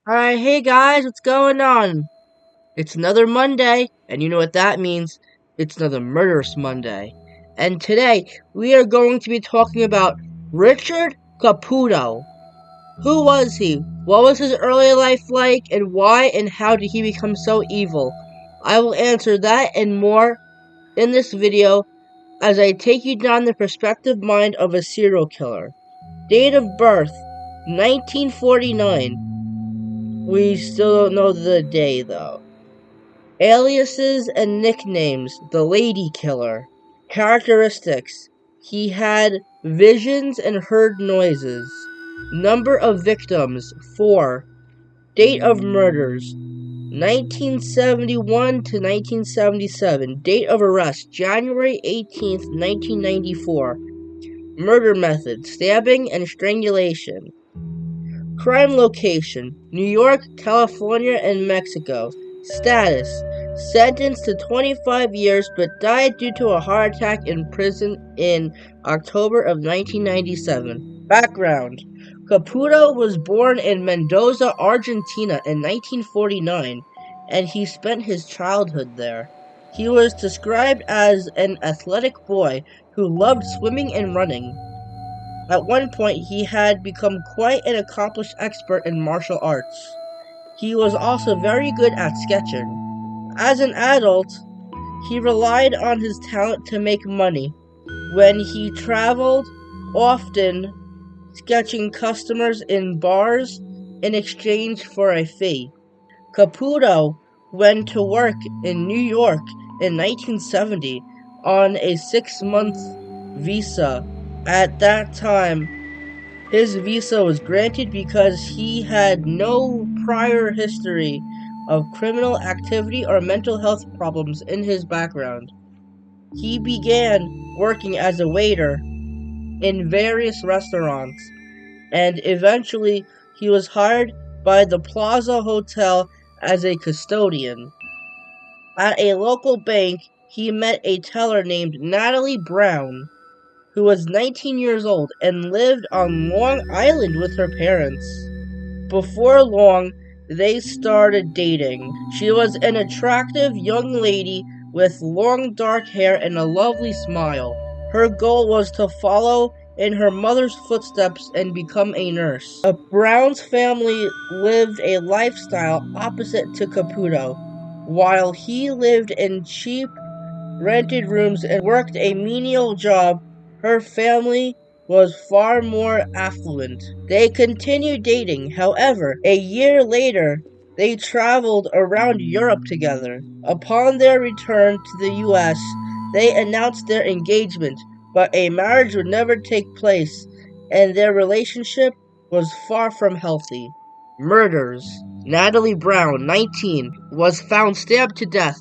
Alright, hey guys, what's going on? It's another Monday, and you know what that means. It's another Murderous Monday. And today, we are going to be talking about Richard Caputo. Who was he? What was his early life like, and why and how did he become so evil? I will answer that and more in this video as I take you down the perspective mind of a serial killer. Date of birth, 1949. We still don't know the day, though. Aliases and nicknames: the Lady Killer. Characteristics: he had visions and heard noises. Number of victims: 4. Date of murders: 1971 to 1977. Date of arrest: January 18th, 1994. Murder method: stabbing and strangulation. Crime location: New York, California, and Mexico. Status: sentenced to 25 years but died due to a heart attack in prison in October of 1997. Background: Caputo was born in Mendoza, Argentina in 1949, and he spent his childhood there. He was described as an athletic boy who loved swimming and running. At one point, he had become quite an accomplished expert in martial arts. He was also very good at sketching. As an adult, he relied on his talent to make money when he traveled, often sketching customers in bars in exchange for a fee. Caputo went to work in New York in 1970 on a 6-month visa. At that time, his visa was granted because he had no prior history of criminal activity or mental health problems in his background. He began working as a waiter in various restaurants, and eventually he was hired by the Plaza Hotel as a custodian. At a local bank, he met a teller named Natalie Brown, who was 19 years old and lived on Long Island with her parents. Before long, they started dating. She was an attractive young lady with long dark hair and a lovely smile. Her goal was to follow in her mother's footsteps and become a nurse. Brown's family lived a lifestyle opposite to Caputo. While he lived in cheap rented rooms and worked a menial job, her family was far more affluent. They continued dating. However, a year later, they traveled around Europe together. Upon their return to the US, they announced their engagement, but a marriage would never take place, and their relationship was far from healthy. Murders. Natalie Brown, 19, was found stabbed to death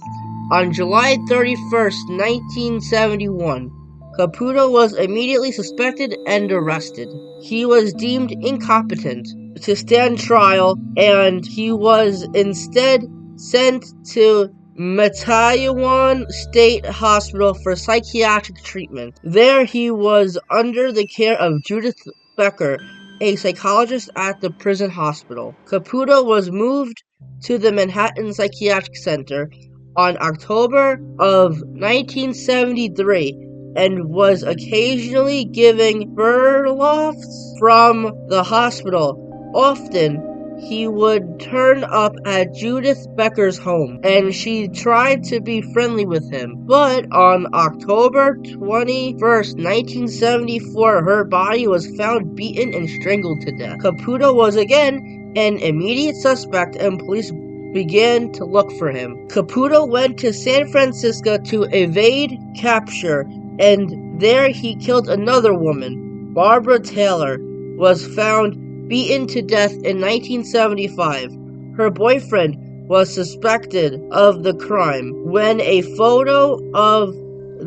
on July 31st, 1971. Caputo was immediately suspected and arrested. He was deemed incompetent to stand trial, and he was instead sent to Mattawan State Hospital for psychiatric treatment. There he was under the care of Judith Becker, a psychologist at the prison hospital. Caputo was moved to the Manhattan Psychiatric Center on October of 1973 and was occasionally giving furloughs from the hospital. Often, he would turn up at Judith Becker's home, and she tried to be friendly with him. But on October 21st, 1974, her body was found beaten and strangled to death. Caputo was again an immediate suspect, and police began to look for him. Caputo went to San Francisco to evade capture, and there he killed another woman. Barbara Taylor was found beaten to death in 1975. Her boyfriend was suspected of the crime. When a photo of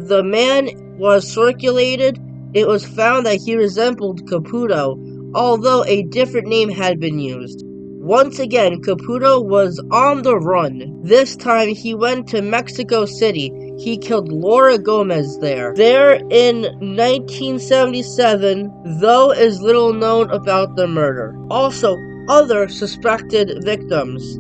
the man was circulated, it was found that he resembled Caputo, although a different name had been used. Once again, Caputo was on the run. This time he went to Mexico City. He killed Laura Gomez there. There in 1977, though is little known about the murder. Also, Other suspected victims: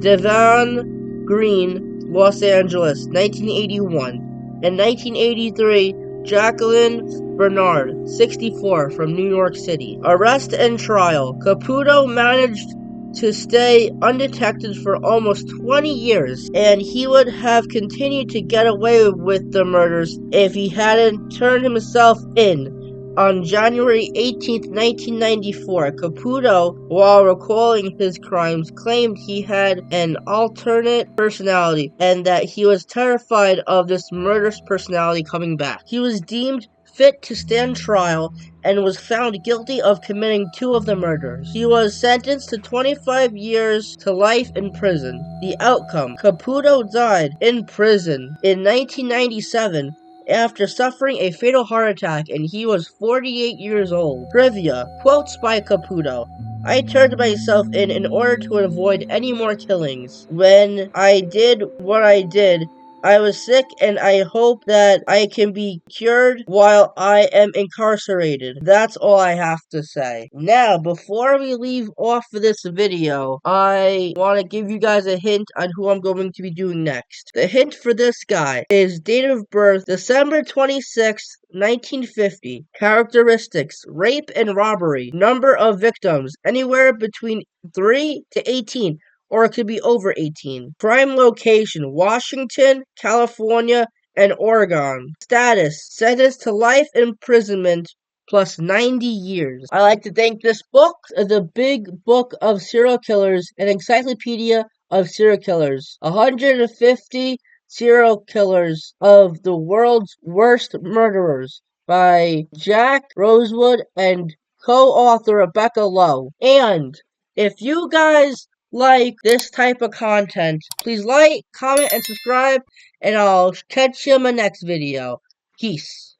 Devon Green, Los Angeles, 1981. In 1983, Jacqueline Bernard, 64, from New York City. Arrest and trial. Caputo managed to stay undetected for almost 20 years, and he would have continued to get away with the murders if he hadn't turned himself in. On January 18, 1994, Caputo, while recalling his crimes, claimed he had an alternate personality and that he was terrified of this murderous personality coming back. He was deemed fit to stand trial and was found guilty of committing 2 of the murders. He was sentenced to 25 years to life in prison. The outcome: Caputo died in prison in 1997 after suffering a fatal heart attack, and he was 48 years old. Trivia. Quotes by Caputo: I turned myself in order to avoid any more killings. When I did what I did, I was sick, and I hope that I can be cured while I am incarcerated. That's all I have to say. Now, before we leave off of this video, I want to give you guys a hint on who I'm going to be doing next. The hint for this guy is date of birth December 26th, 1950. Characteristics: rape and robbery. Number of victims: anywhere between 3 to 18, or it could be over 18. Crime location: Washington, California, and Oregon. Status: sentenced to life imprisonment plus 90 years. I like to thank this book, the Big Book of Serial Killers, an encyclopedia of serial killers. 150 serial killers of the world's worst murderers by Jack Rosewood and co-author Rebecca Lowe. And if you guys like this type of content, please like, comment, and subscribe, and I'll catch you in my next video. Peace.